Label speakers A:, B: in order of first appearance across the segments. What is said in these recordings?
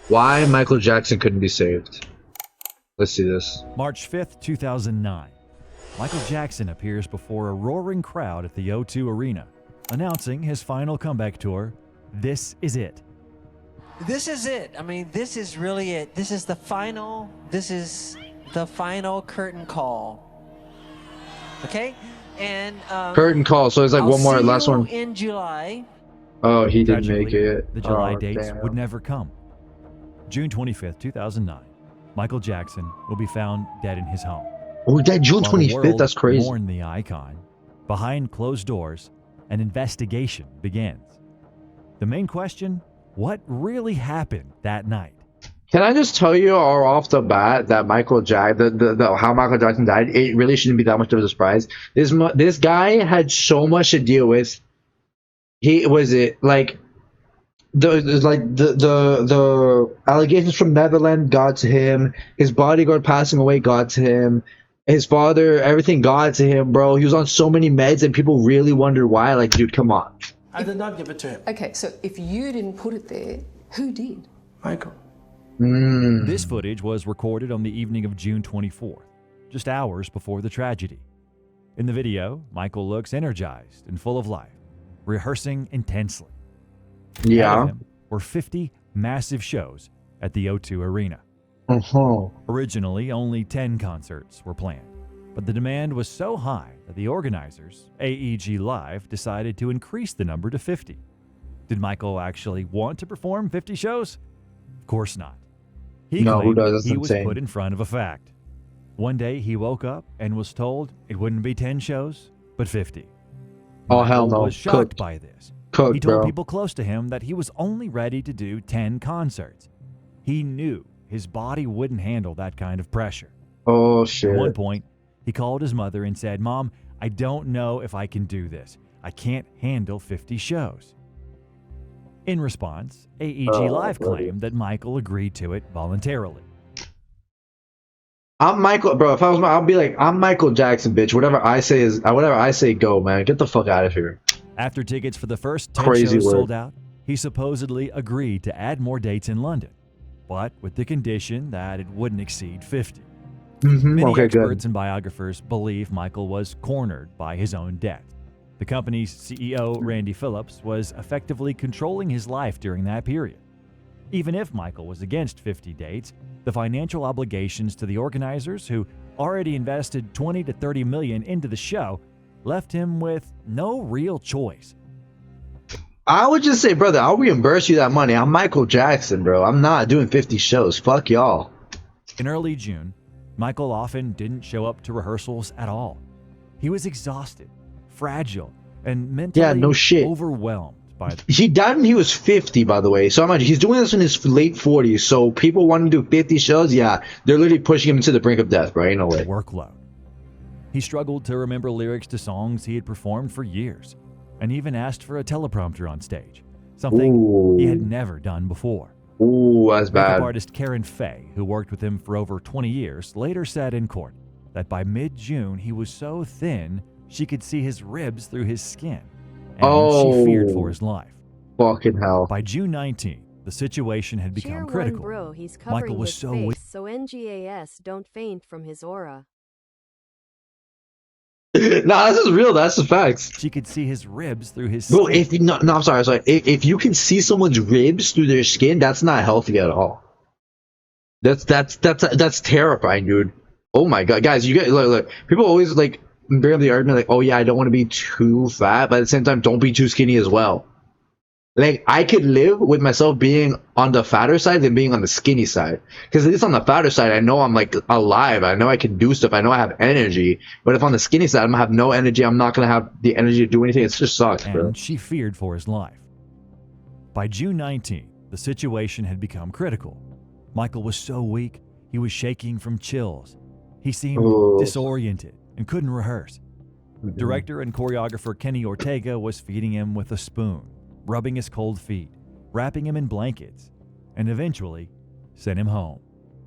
A: Why Michael Jackson couldn't be saved? Let's see this.
B: March 5th, 2009. Michael Jackson appears before a roaring crowd at the O2 Arena, announcing his final comeback tour, This Is It.
C: This is it. I mean, this is really it. This is the final curtain call. Okay? And
A: Curtain call, so it's like
C: I'll
A: one more,
C: see
A: last
C: you
A: one.
C: in July.
A: Oh, he didn't
B: Tragically,
A: make it.
B: the July
A: Oh,
B: dates
A: damn.
B: would never come. June 25th, 2009. Michael Jackson will be found dead in his home.
A: Oh, that June
B: While the
A: 25th?
B: world
A: That's crazy.
B: mourned the icon, behind closed doors, an investigation begins. The main question, what really happened that night?
A: Can I just tell you all off the bat that Michael how Michael Jackson died, it really shouldn't be that much of a surprise. This guy had so much to deal with. The allegations from Netherlands got to him. His bodyguard passing away got to him. His father, everything got to him, bro. He was on so many meds, and people really wondered why. Like, dude, come on.
D: I did not give it to him.
E: Okay, so if you didn't put it there, who did?
D: Michael.
B: This footage was recorded on the evening of June 24th, just hours before the tragedy. In the video, Michael looks energized and full of life, rehearsing intensely. Ahead of
A: Yeah.
B: him were 50 massive shows at the O2 Arena.
A: Uh-huh.
B: Originally, only 10 concerts were planned, but the demand was so high that the organizers, AEG Live, decided to increase the number to 50. Did Michael actually want to perform 50 shows? Of course not. He
A: No, who
B: claimed
A: does? That's
B: he was
A: insane.
B: put in front of a fact. One day he woke up and was told it wouldn't be 10 shows, but 50.
A: Oh, hell
B: Michael
A: no.
B: was shocked
A: Cooked.
B: by this.
A: Cooked,
B: He told
A: bro.
B: people close to him that he was only ready to do 10 concerts. He knew his body wouldn't handle that kind of pressure.
A: Oh,
B: At one
A: shit.
B: point, he called his mother and said, "Mom, I don't know if I can do this. I can't handle 50 shows." In response, AEG
A: Oh,
B: Live
A: buddy.
B: claimed that Michael agreed to it voluntarily.
A: I'm Michael, bro. If I was, I'll be like, I'm Michael Jackson, bitch. Whatever I say, go, man. Get the fuck out of here.
B: After tickets for the first 10
A: Crazy
B: shows
A: word.
B: sold out, he supposedly agreed to add more dates in London, but with the condition that it wouldn't exceed 50. Many
A: Okay,
B: experts
A: good.
B: and biographers believe Michael was cornered by his own death. The company's CEO, Randy Phillips, was effectively controlling his life during that period. Even if Michael was against 50 dates, the financial obligations to the organizers, who already invested 20 to 30 million into the show, left him with no real choice.
A: I would just say, brother, I'll reimburse you that money. I'm Michael Jackson, bro. I'm not doing 50 shows. Fuck y'all.
B: In early June, Michael often didn't show up to rehearsals at all. He was exhausted, fragile, and mentally
A: no shit.
B: overwhelmed by the
A: He died when he was 50, by the way. So imagine he's doing this in his late 40s. So people want to do 50 shows. Yeah, they're literally pushing him to the brink of death, bro. Ain't no way.
B: workload. He struggled to remember lyrics to songs he had performed for years, and even asked for a teleprompter on stage, something he had never done before.
A: Ooh, that's
B: Makeup
A: bad.
B: artist Karen Fay, who worked with him for over 20 years, later said in court that by mid-June he was so thin she could see his ribs through his skin, and she feared for his life.
A: Fucking hell.
B: By June 19th, the situation had become
F: Cheer
B: critical.
F: One bro, he's covering
B: Michael was
F: his
B: so
F: face
B: weak.
F: so NGAS don't faint from his aura.
A: Nah, this is real. That's the facts.
B: She could see his ribs through his
A: Bro,
B: skin.
A: I'm sorry. If you can see someone's ribs through their skin, that's not healthy at all. That's terrifying, dude. Oh my god, guys, you guys look. People always like bring up the argument like, oh yeah, I don't want to be too fat, but at the same time, don't be too skinny as well. Like, I could live with myself being on the fatter side than being on the skinny side. Because at least on the fatter side, I know I'm like alive. I know I can do stuff. I know I have energy. But if on the skinny side, I'm gonna have no energy. I'm not gonna have the energy to do anything. It just sucks, bro.
B: And she feared for his life. By June 19th, the situation had become critical. Michael was so weak, he was shaking from chills. He seemed disoriented and couldn't rehearse. Director and choreographer Kenny Ortega was feeding him with a spoon, rubbing his cold feet, wrapping him in blankets, and eventually sent him home.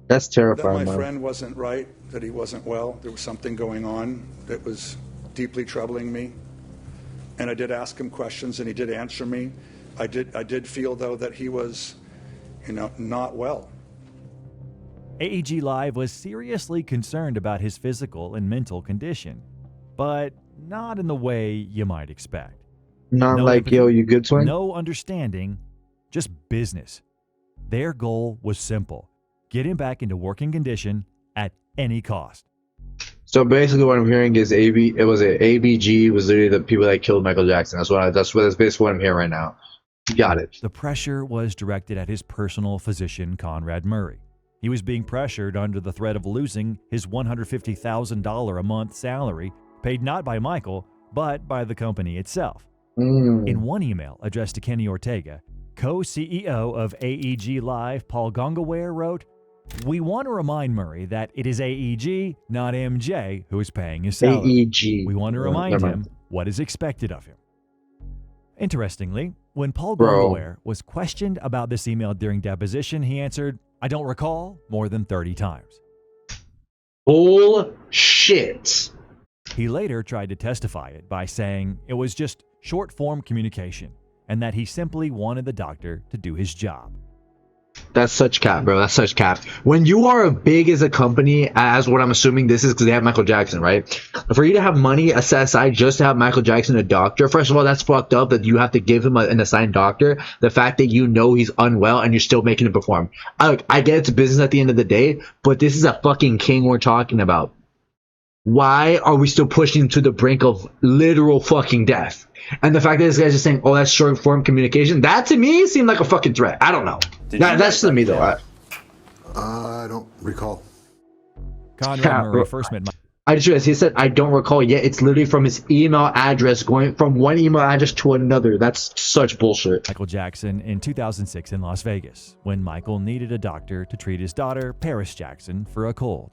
A: That's
G: That
A: terrifying,
G: my
A: man.
G: friend wasn't right, that he wasn't well. There was something going on that was deeply troubling me. And I did ask him questions, and he did answer me. I did feel, though, that he was not well.
B: AEG Live was seriously concerned about his physical and mental condition, but not in the way you might expect.
A: Not
B: No
A: like,
B: empathy,
A: yo, you good twin?
B: No understanding, just business. Their goal was simple: get him back into working condition at any cost.
A: So basically, what I'm hearing is ABG was literally the people that killed Michael Jackson. That's basically what I'm hearing right now. You got it.
B: The pressure was directed at his personal physician, Conrad Murray. He was being pressured under the threat of losing his $150,000 a month salary, paid not by Michael, but by the company itself. In one email addressed to Kenny Ortega, co-CEO of AEG Live, Paul Gongaware, wrote, "We want to remind Murray that it is AEG, not MJ, who is paying his salary.
A: AEG.
B: We want to
A: Oh,
B: remind
A: never
B: him
A: mind.
B: what is expected of him." Interestingly, when Paul
A: Bro.
B: Gongaware was questioned about this email during deposition, he answered, "I don't recall," more than 30 times.
A: Bullshit.
B: He later tried to testify it by saying it was just short-form communication and that he simply wanted the doctor to do his job.
A: That's such cap, bro. That's such cap. When you are as big as a company, as what I'm assuming this is, because they have Michael Jackson, right? For you to have money set aside just to have Michael Jackson a doctor, first of all, that's fucked up that you have to give him an assigned doctor. The fact that you know he's unwell and you're still making him perform. I get it's business at the end of the day, but this is a fucking king we're talking about. Why are we still pushing him to the brink of literal fucking death? And the fact that this guy's just saying, "Oh, that's short form communication," that to me seemed like a fucking threat. I don't know. That's to me though.
D: I don't recall.
B: Conrad
A: Yeah,
B: Murray
A: bro.
B: first met
A: I just realized he said, "I don't recall." Yet it's literally from his email address going from one email address to another. That's such bullshit.
B: Michael Jackson in 2006 in Las Vegas when Michael needed a doctor to treat his daughter, Paris Jackson, for a cold.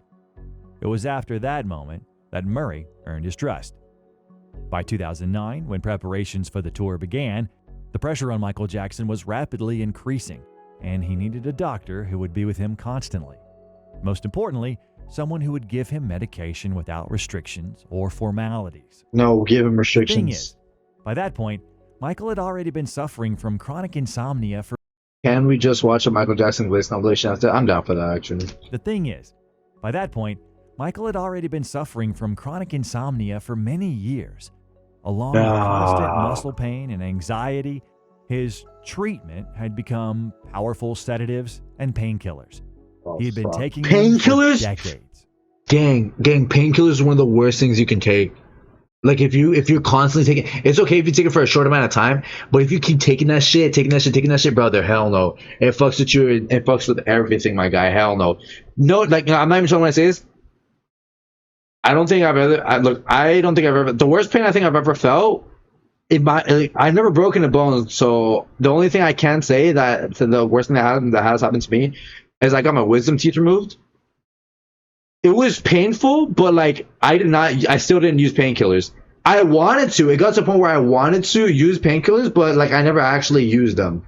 B: It was after that moment that Murray earned his trust. By 2009, when preparations for the tour began, the pressure on Michael Jackson was rapidly increasing, and he needed a doctor who would be with him constantly. Most importantly, someone who would give him medication without restrictions or formalities.
A: No, give him
B: The
A: restrictions.
B: thing is, by that point, Michael had already been suffering from chronic insomnia for
A: Can we just watch a Michael Jackson Glaze compilation after? I'm down for that, actually.
B: The thing is, by that point, Michael had already been suffering from chronic insomnia for many years. Along with constant muscle pain and anxiety, his treatment had become powerful sedatives and painkillers. He had been taking them for
A: Painkillers?
B: decades.
A: Gang, painkillers are one of the worst things you can take. Like if you're constantly taking, it's okay if you take it for a short amount of time, but if you keep taking that shit, brother, hell no. It fucks with you. It fucks with everything, my guy. Hell no. No, like I'm not even talking when I say this. I don't think I've ever. The worst pain I think I've ever felt. I've never broken a bone, so the only thing I can say that the worst thing that has happened to me is I got my wisdom teeth removed. It was painful, but like I still didn't use painkillers. I wanted to. It got to the point where I wanted to use painkillers, but like I never actually used them.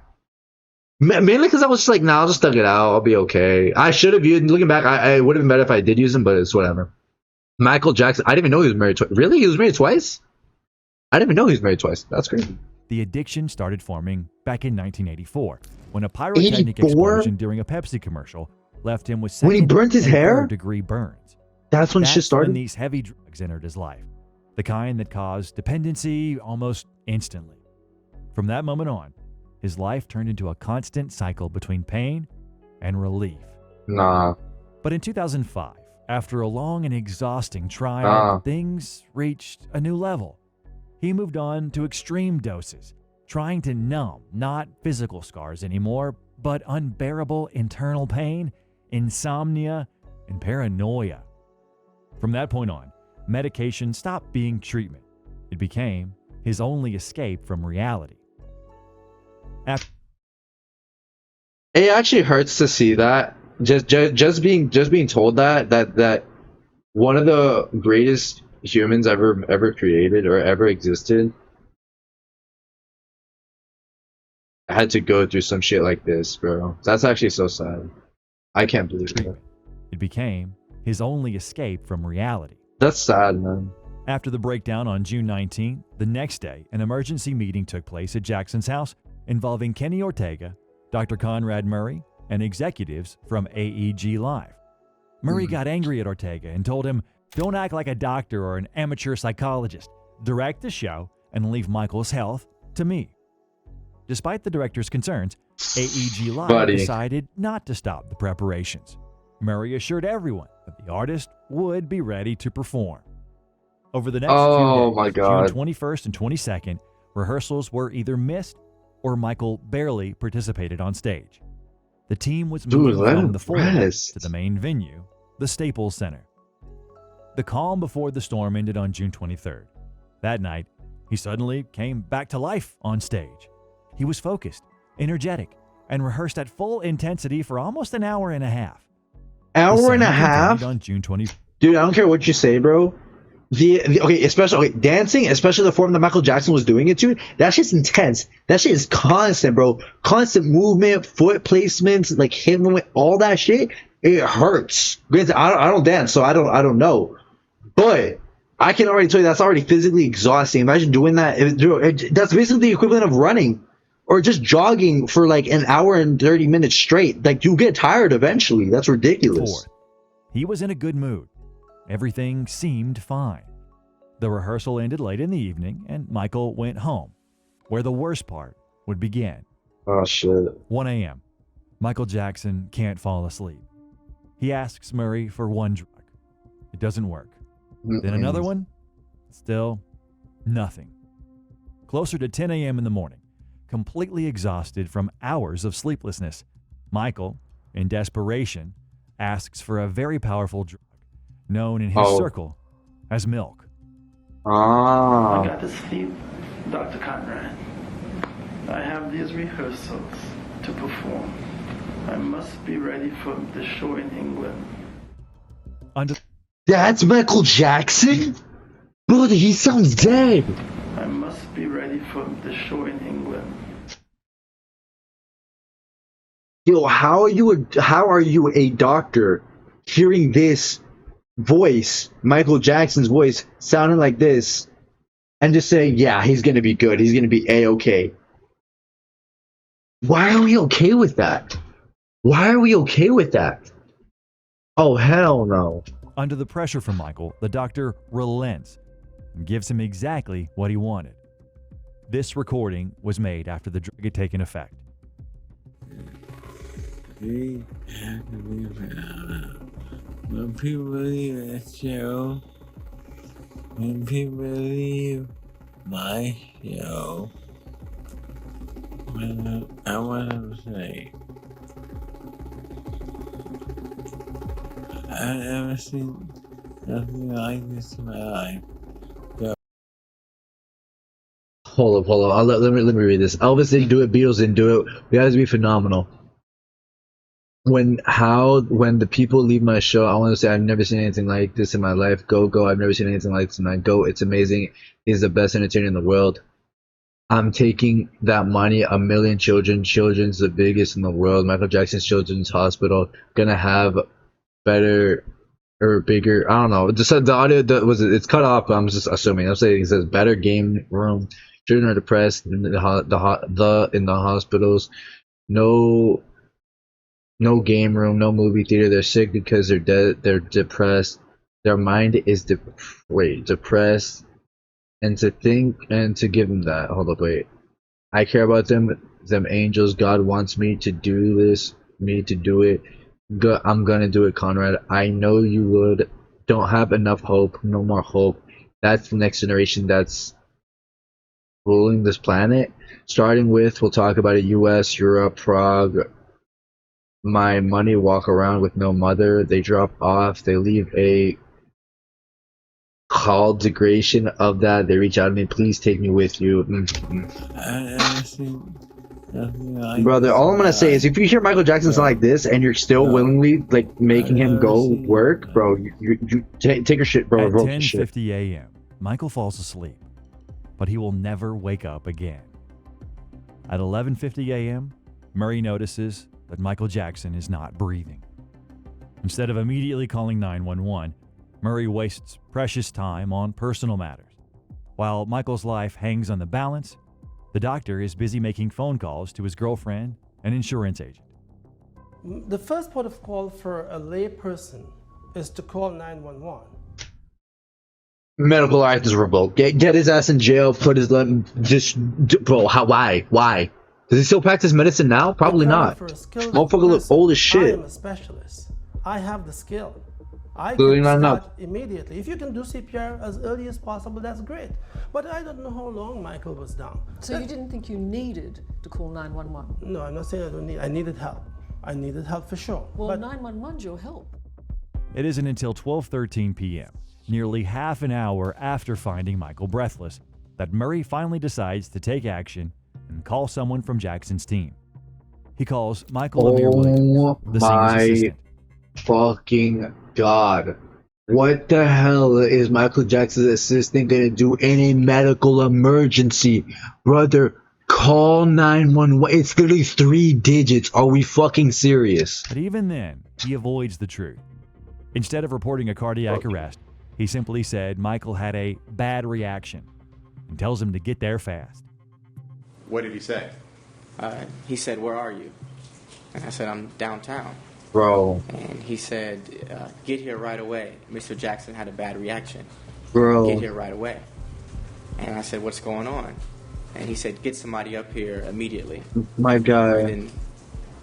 A: Mainly because I was just like, nah, I'll just thug it out. I'll be okay. I should have used. Looking back, I would have been better if I did use them, but it's whatever. Michael Jackson. I didn't even know he was married twice. Really? He was married twice? I didn't even know he was married twice. That's crazy.
B: The addiction started forming back in 1984 when a pyrotechnic
A: 84?
B: explosion during a Pepsi commercial left him with
A: When he
B: second
A: burnt his
B: and
A: hair?
B: third-degree burns.
A: That's when shit
B: That's
A: started?
B: when these heavy drugs entered his life, the kind that caused dependency almost instantly. From that moment on, his life turned into a constant cycle between pain and relief.
A: Nah.
B: But in 2005, after a long and exhausting trial, things reached a new level. He moved on to extreme doses, trying to numb not physical scars anymore, but unbearable internal pain, insomnia, and paranoia. From that point on, medication stopped being treatment. It became his only escape from reality.
A: It actually hurts to see that. Just being told that one of the greatest humans ever created or ever existed had to go through some shit like this, bro. That's actually so sad. I can't believe it.
B: It became his only escape from reality.
A: That's sad, man.
B: After the breakdown on June 19th, the next day, an emergency meeting took place at Jackson's house involving Kenny Ortega, Dr. Conrad Murray, and executives from AEG Live. Murray got angry at Ortega and told him, "Don't act like a doctor or an amateur psychologist. Direct the show and leave Michael's health to me." Despite the director's concerns, AEG Live
A: Buddy.
B: decided not to stop the preparations. Murray assured everyone that the artist would be ready to perform. Over the next
A: Oh,
B: few
A: my
B: days,
A: God.
B: June 21st and 22nd, rehearsals were either missed or Michael barely participated on stage. The team was
A: Dude,
B: moving
A: let
B: from
A: him
B: the Forum
A: rest.
B: to the main venue, the Staples Center. The calm before the storm ended on June 23rd. That night, he suddenly came back to life on stage. He was focused, energetic, and rehearsed at full intensity for almost an hour and a half. The
A: Hour and a
B: same
A: half?
B: continued on June 20th.
A: Dude, I don't care what you say, bro. Especially dancing, especially the form that Michael Jackson was doing it to, that shit's intense. That shit is constant, bro. Constant movement, foot placements, like hip movement, all that shit. It hurts. Granted, I don't dance, so I don't know. But I can already tell you that's already physically exhausting. Imagine doing that. That's basically the equivalent of running or just jogging for like an hour and 30 minutes straight. Like you get tired eventually. That's ridiculous.
B: Fourth, he was in a good mood. Everything seemed fine. The rehearsal ended late in the evening, and Michael went home, where the worst part would begin.
A: Oh shit.
B: 1 a.m. Michael Jackson can't fall asleep. He asks Murray for one drug. It doesn't work. Then another one. Still nothing. Closer to 10 a.m. in the morning, completely exhausted from hours of sleeplessness, Michael, in desperation, asks for a very powerful drug, known in his circle as milk.
A: Ah.
H: I got to sleep, Dr. Conrad. I have these rehearsals to perform. I must be ready for the show in England.
B: Under
A: That's Michael Jackson? Brother, he sounds dead.
H: I must be ready for the show in England.
A: Yo, how are you a doctor hearing this voice, Michael Jackson's voice, sounding like this, and just saying, yeah, he's gonna be good. He's gonna be A-okay. Why are we okay with that? Why are we okay with that? Oh, hell no.
B: Under the pressure from Michael, the doctor relents and gives him exactly what he wanted. This recording was made after the drug had taken effect.
I: When people leave that show, when people leave my show, I want to say, I've never seen nothing like this in my life.
A: Hold up. Let me read this. Elvis didn't do it. Beatles didn't do it. We guys be phenomenal. When the people leave my show, I want to say I've never seen anything like this in my life. Go. I've never seen anything like this in my go. It's amazing. He's the best entertainer in the world. I'm taking that money. 1 million children's the biggest in the world. Michael Jackson's Children's Hospital gonna have better or bigger. I don't know. The audio it's cut off. But I'm just assuming. I'm saying it says better game room. Children are depressed in the hospitals. No game room, no movie theater. They're sick because they're dead. They're depressed. Their mind is depressed. And to give them that. Hold up, wait. I care about them angels. God wants me to do this, me to do it. I'm gonna do it, Conrad. I know you would. Don't have enough hope. No more hope. That's the next generation that's ruling this planet. Starting with, we'll talk about it, US, Europe, Prague. My money walk around with no mother. They drop off. They leave a call degradation of that. They reach out to me. Please take me with you. Brother, all I'm gonna say is if you hear Michael Jackson sound like this and you're still willingly like making him go work, bro, you take your shit, bro.
B: At 10:50 a.m., Michael falls asleep, but he will never wake up again. At 11:50 a.m., Murray notices that Michael Jackson is not breathing. Instead of immediately calling 911, Murray wastes precious time on personal matters. While Michael's life hangs on the balance, the doctor is busy making phone calls to his girlfriend and insurance agent.
H: The first port of call for a lay person is to call 911.
A: Medical license revoked. Get his ass in jail. Put his bro. Why? Does he still practice medicine now? Probably not. Motherfucker look old as shit.
H: I am a specialist. I have the skill. I
A: Clearly
H: can
A: not
H: start
A: enough.
H: immediately. If you can do CPR as early as possible, that's great. But I don't know how long Michael was down.
E: So you didn't think you needed to call 911?
H: No, I'm not saying I don't need. I needed help. I needed help for sure.
E: Well,
H: but
E: 911's your help.
B: It isn't until 12:13 p.m., nearly half an hour after finding Michael breathless, that Murray finally decides to take action and call someone from Jackson's team. He calls Michael Amir Williams, the senior's
A: my
B: assistant.
A: fucking god. What the hell is Michael Jackson's assistant gonna do in a medical emergency? Brother, call 911. It's literally 3 digits. Are we fucking serious?
B: But even then, he avoids the truth. Instead of reporting a cardiac arrest, he simply said Michael had a bad reaction and tells him to get there fast.
J: What did he say?
K: He said, "Where are you?" And I said, "I'm downtown."
A: Bro.
K: And he said, "Get here right away. Mr. Jackson had a bad reaction.
A: Bro.
K: Get here right away." And I said, "What's going on?" And he said, "Get somebody up here immediately."
A: My guy.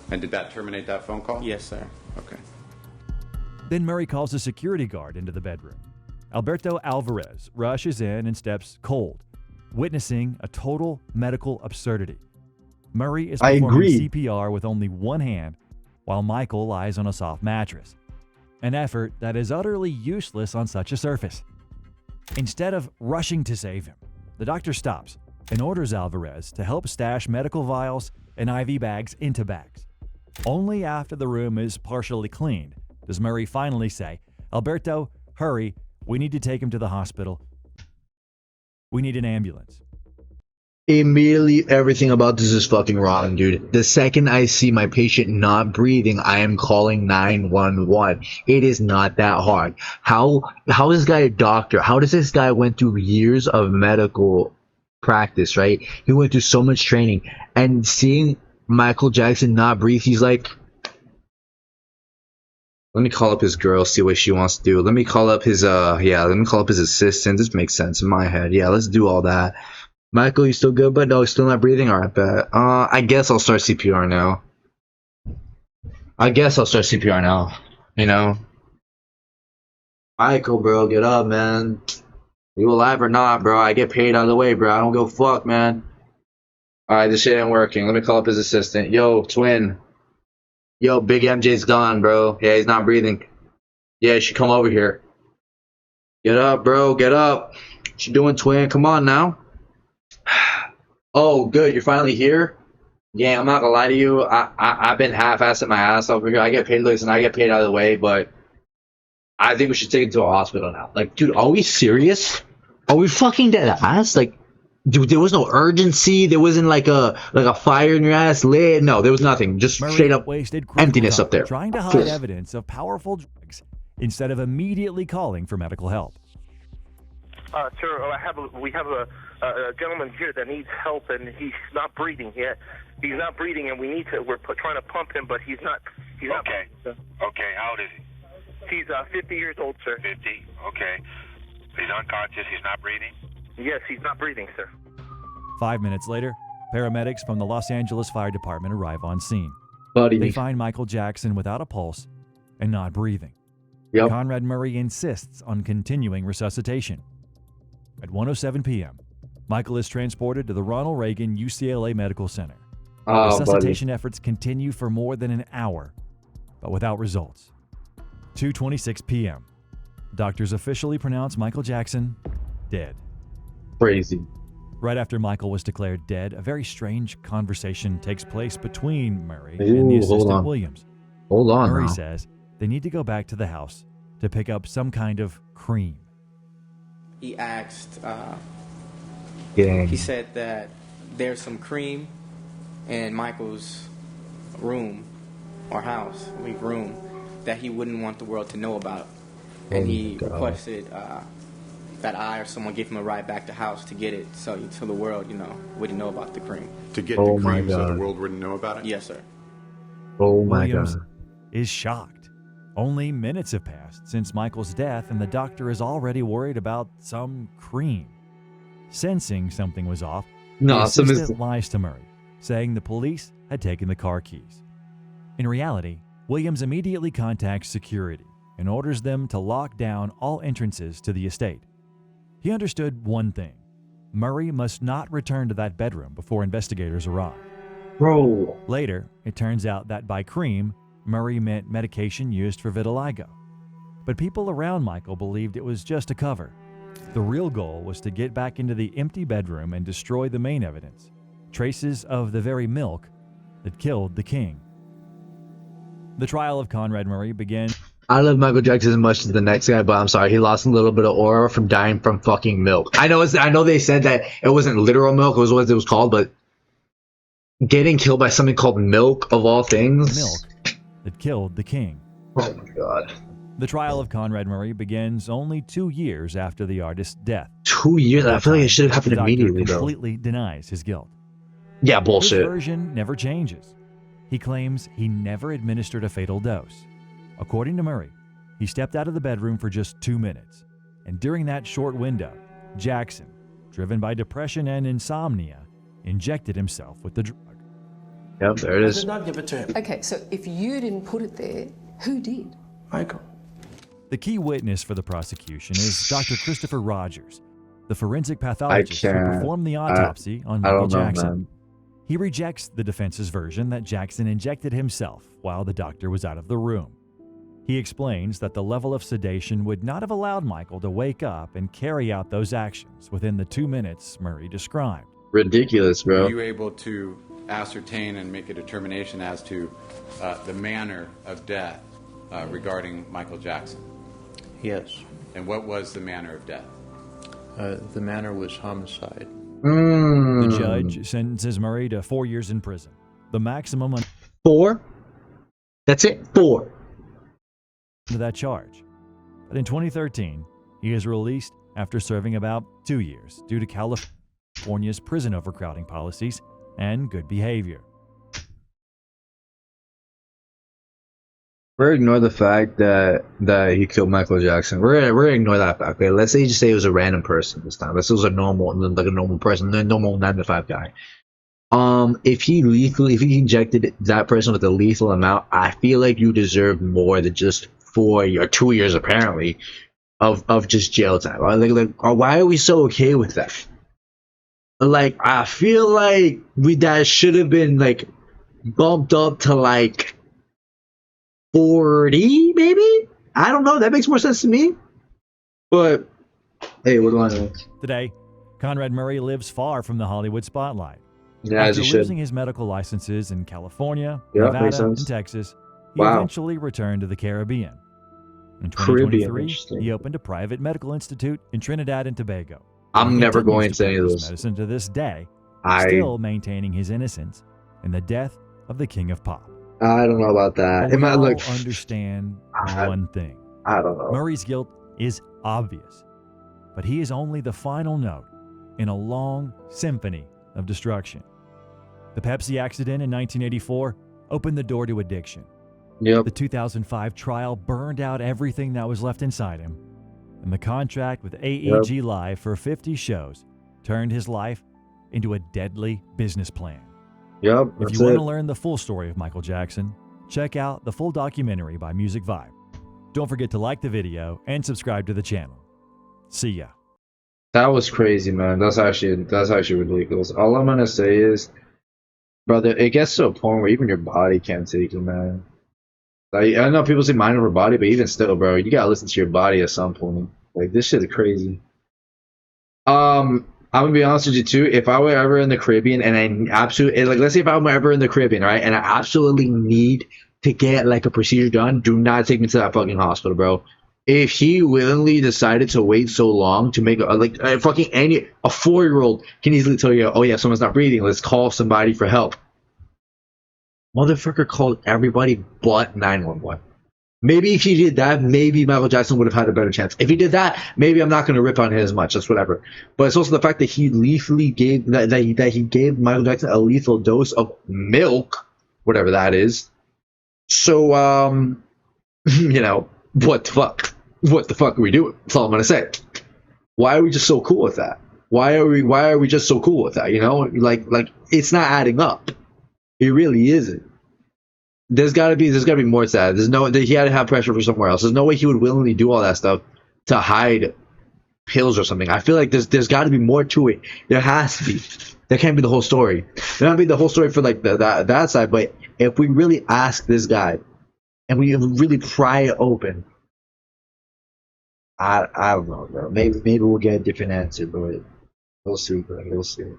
J: And did that terminate that phone call?
K: Yes, sir.
J: Okay.
B: Then Murray calls a security guard into the bedroom. Alberto Alvarez rushes in and steps cold, witnessing a total medical absurdity. Murray is performing CPR with only one hand while Michael lies on a soft mattress, an effort that is utterly useless on such a surface. Instead of rushing to save him, the doctor stops and orders Alvarez to help stash medical vials and IV bags into bags. Only after the room is partially cleaned does Murray finally say, "Alberto, hurry, we need to take him to the hospital. We need an ambulance."
A: Immediately, everything about this is fucking wrong, dude. The second I see my patient not breathing, I am calling 911. It is not that hard. How is this guy a doctor? How does this guy went through years of medical practice, right? He went through so much training, and seeing Michael Jackson not breathe, he's like, let me call up his girl, see what she wants to do. Let me call up his let me call up his assistant. This makes sense in my head. Yeah, let's do all that. Michael, you still good? But no, he's still not breathing? Alright, bet. I guess I'll start CPR now. You know? Michael, bro, get up, man. You alive or not, bro? I get paid out of the way, bro. I don't give a fuck, man. Alright, this shit ain't working. Let me call up his assistant. Yo, twin. Yo, Big MJ's gone, bro. Yeah, he's not breathing. Yeah, you should come over here. Get up, bro. Get up. What you doing, twin? Come on now. Oh, good. You're finally here? Yeah, I'm not gonna lie to you. I've been half-assing my ass over here. I get paid, listen, I get paid out of the way, but I think we should take him to a hospital now. Like, dude, are we serious? Are we fucking dead ass? Like, dude, there was no urgency. There wasn't like a fire in your ass lit. No, there was nothing. Just
B: Murray
A: straight up
B: wasted
A: emptiness up there.
B: trying to hide evidence of powerful drugs instead of immediately calling for medical help.
L: Sir, we have a gentleman here that needs help, and he's not breathing yet. He's not breathing, and we're trying to pump him, but he's not.
M: Okay. Okay. How old is he?
L: He's 50 years old, sir.
M: 50. Okay. He's unconscious. He's not breathing.
L: Yes, he's not breathing, sir.
B: 5 minutes later, paramedics from the Los Angeles Fire Department arrive on scene. They find Michael Jackson without a pulse and not breathing.
A: Yep.
B: Conrad Murray insists on continuing resuscitation. At 1:07 p.m., Michael is transported to the Ronald Reagan UCLA Medical Center. Resuscitation efforts continue for more than an hour, but without results. 2:26 p.m., doctors officially pronounce Michael Jackson dead.
A: Crazy.
B: Right after Michael was declared dead, a very strange conversation takes place between Murray and the assistant Williams.
A: Hold on.
B: Murray
A: now.
B: says they need to go back to the house to pick up some kind of cream.
K: He asked,
A: Dang.
K: he said that there's some cream in Michael's room or house, room, that he wouldn't want the world to know about. And he requested that I or someone give him a ride back to house to get it so the world, wouldn't know about the cream.
J: To get the cream so the world wouldn't know about it?
K: Yes, sir.
A: Oh my
B: Williams
A: God.
B: is shocked. Only minutes have passed since Michael's death, and the doctor is already worried about some cream. Sensing something was off, the assistant lies to Murray, saying the police had taken the car keys. In reality, Williams immediately contacts security and orders them to lock down all entrances to the estate. He understood one thing: Murray must not return to that bedroom before investigators arrive.
A: Bro.
B: Later, it turns out that by cream, Murray meant medication used for vitiligo. But people around Michael believed it was just a cover. The real goal was to get back into the empty bedroom and destroy the main evidence, traces of the very milk that killed the king. The trial of Conrad Murray began.
A: I love Michael Jackson as much as the next guy, but I'm sorry, he lost a little bit of aura from dying from fucking milk. I know they said that it wasn't literal milk, it was what it was called, but getting killed by something called milk of all things.
B: Milk that killed the king.
A: Oh my god.
B: The trial of Conrad Murray begins only 2 years after the artist's death.
A: 2 years? I feel like it should have happened immediately, though.
B: Completely denies his guilt.
A: Yeah, bullshit.
B: His version never changes. He claims he never administered a fatal dose. According to Murray, he stepped out of the bedroom for just 2 minutes, and during that short window, Jackson, driven by depression and insomnia, injected himself with the drug.
A: Yep, there it is.
H: I did not give it to him.
E: Okay, so if you didn't put it there, who did?
H: Michael.
B: The key witness for the prosecution is Dr. Christopher Rogers, the forensic pathologist who performed the autopsy on Michael Jackson.
A: Man.
B: He rejects the defense's version that Jackson injected himself while the doctor was out of the room. He explains that the level of sedation would not have allowed Michael to wake up and carry out those actions within the 2 minutes Murray described.
A: Ridiculous, bro.
J: Were you able to ascertain and make a determination as to the manner of death regarding Michael Jackson?
N: Yes.
J: And what was the manner of death?
N: The manner was homicide.
B: The judge sentences Murray to 4 years in prison. The maximum
A: 4? That's it? 4.
B: Under that charge. But in 2013, he is released after serving about 2 years due to California's prison overcrowding policies and good behavior.
A: We're gonna ignore the fact that he killed Michael Jackson. We're gonna ignore that fact. Okay, let's say just say it was a random person this time. Let's say it was a normal person, a normal 9 to 5 guy. If he injected that person with a lethal amount, I feel like you deserve more than just 4 or 2 years apparently of just jail time. Like, why are we so okay with that? Like, I feel like that should have been like bumped up to like 40, maybe? I don't know. That makes more sense to me. But hey, what do I know?
B: Today, Conrad Murray lives far from the Hollywood spotlight.
A: Yeah, as
B: After
A: he should.
B: losing his medical licenses in California,
A: Yeah, makes
B: Nevada,
A: sense.
B: and Texas, he
A: Wow.
B: eventually returned to the Caribbean. In
A: Caribbean,
B: 2023,
A: interesting.
B: he opened a private medical institute in Trinidad and Tobago.
A: I'm
B: He
A: never
B: continues
A: going
B: to
A: to any of
B: practice
A: those.
B: medicine to this day,
A: I
B: still maintaining his innocence in the death of the King of Pop.
A: I don't know about that.
B: But
A: It
B: we
A: might
B: all
A: look.
B: understand one thing.
A: I don't know.
B: Murray's guilt is obvious, but he is only the final note in a long symphony of destruction. The Pepsi accident in 1984 opened the door to addiction.
A: Yep.
B: The 2005 trial burned out everything that was left inside him, and the contract with AEG Live for 50 shows turned his life into a deadly business plan.
A: Yep.
B: If
A: That's
B: you want
A: it.
B: to learn the full story of Michael Jackson, check out the full documentary by Music Vibe. Don't forget to like the video and subscribe to the channel. See ya.
A: That was crazy, man. That's actually ridiculous. All I'm gonna say is, brother, it gets to a point where even your body can't take it, man. Like, I know people say mind over body, but even still, bro, you gotta listen to your body at some point. Like, this shit is crazy. I'm gonna be honest with you too. If I were ever in the Caribbean and I absolutely, like, let's say if I'm ever in the Caribbean, right, and I absolutely need to get like a procedure done, do not take me to that fucking hospital, bro. If he willingly decided to wait so long to make a 4-year-old can easily tell you, oh yeah, someone's not breathing, let's call somebody for help. Motherfucker called everybody but 911. Maybe if he did that, maybe Michael Jackson would have had a better chance. If he did that, maybe I'm not going to rip on him as much. That's whatever. But it's also the fact that he lethally gave that he gave Michael Jackson a lethal dose of milk, whatever that is, So, you know, what the fuck? What the fuck are we doing? That's all I'm gonna say. Why are we just so cool with that? Why are we just so cool with that? You know, like it's not adding up. It really isn't. There's gotta be more to that. There's no, he had to have pressure for somewhere else. There's no way he would willingly do all that stuff to hide pills or something. I feel like there's got to be more to it. There has to be. That can't be the whole story. That can't be the whole story for like that side. But if we really ask this guy, and we really pry it open, I don't know, bro. Maybe we'll get a different answer, but we'll see, bro. We'll see.